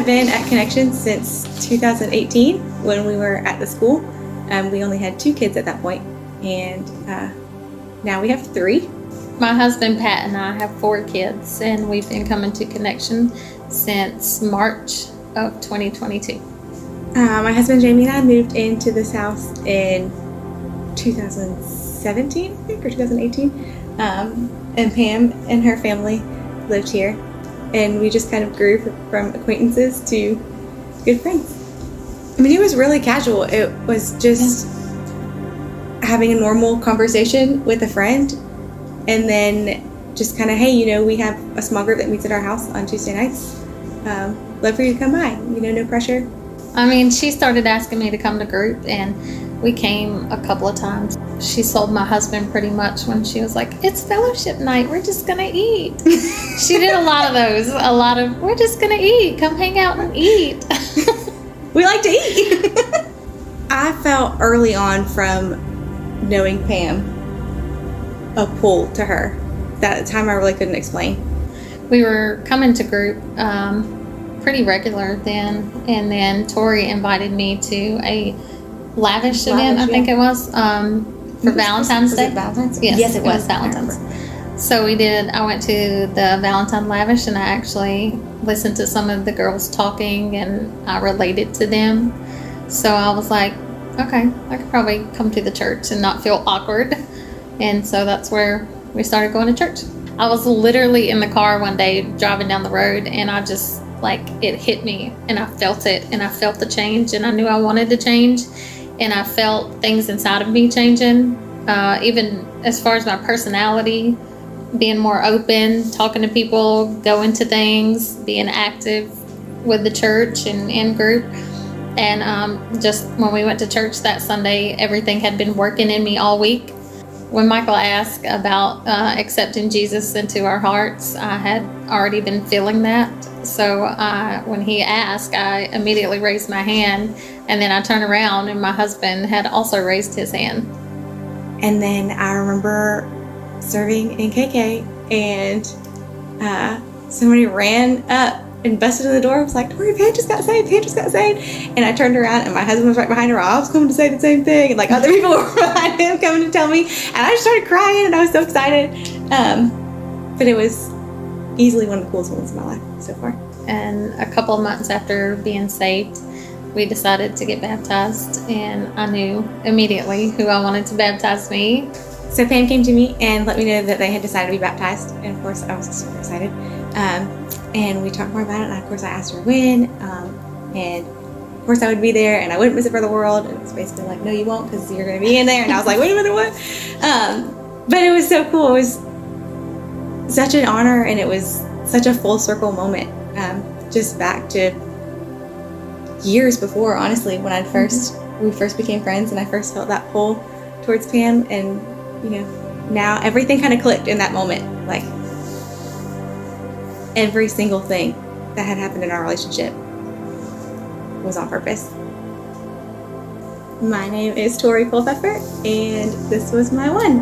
have been at Connection since 2018 when we were at the school. We only had 2 kids at that point, and now we have 3. My husband Pat and I have 4 kids, and we've been coming to Connection since March of 2022. My husband Jamie and I moved into this house in 2017, I think, or 2018. And Pam and her family lived here, and we just kind of grew from acquaintances to good friends. I mean, it was really casual. It was just having a normal conversation with a friend, and then just kind of, hey, we have a small group that meets at our house on Tuesday nights. Love for you to come by. No pressure. I mean, she started asking me to come to group, and we came a couple of times. She sold my husband pretty much when she was like, it's fellowship night, we're just gonna eat. She did a lot of those, we're just gonna eat, come hang out and eat. We like to eat. I felt early on from knowing Pam a pull to her that at the time I really couldn't explain. We were coming to group pretty regular then, and then Tory invited me to a lavish event, I think it was, for Valentine's Day. Was it Valentine's? Yes, it was Valentine's. So I went to the Valentine Lavish, and I actually listened to some of the girls talking, and I related to them. So I was like, okay, I could probably come to the church and not feel awkward. And so that's where we started going to church. I was literally in the car one day driving down the road, and I just, it hit me, and I felt it, and I felt the change, and I knew I wanted to change, and I felt things inside of me changing, even as far as my personality, being more open, talking to people, going to things, being active with the church and in group. And just when we went to church that Sunday, everything had been working in me all week. When Michael asked about accepting Jesus into our hearts, I had already been feeling that. So when he asked, I immediately raised my hand, and then I turned around, and my husband had also raised his hand. And then I remember serving in KK, and somebody ran up and busted in the door. I was like, Tory, Pam just got saved. And I turned around, and my husband was right behind her. I was coming to say the same thing, and other people were behind him coming to tell me, and I just started crying, and I was so excited. But it was easily one of the coolest moments of my life so far. And a couple of months after being saved, we decided to get baptized, and I knew immediately who I wanted to baptize me. So Pam came to me and let me know that they had decided to be baptized, and of course I was super excited. And we talked more about it, and of course I asked her when, and of course I would be there, and I wouldn't miss it for the world. And it was basically like, no, you won't, because you're going to be in there. And I was like, wait a minute, what? But it was so cool. It was such an honor, and it was such a full circle moment, just back to years before, honestly, when we first became friends, and I first felt that pull towards Pam. And now everything kind of clicked in that moment. Every single thing that had happened in our relationship was on purpose. My name is Tory Culpepper, and this was my one.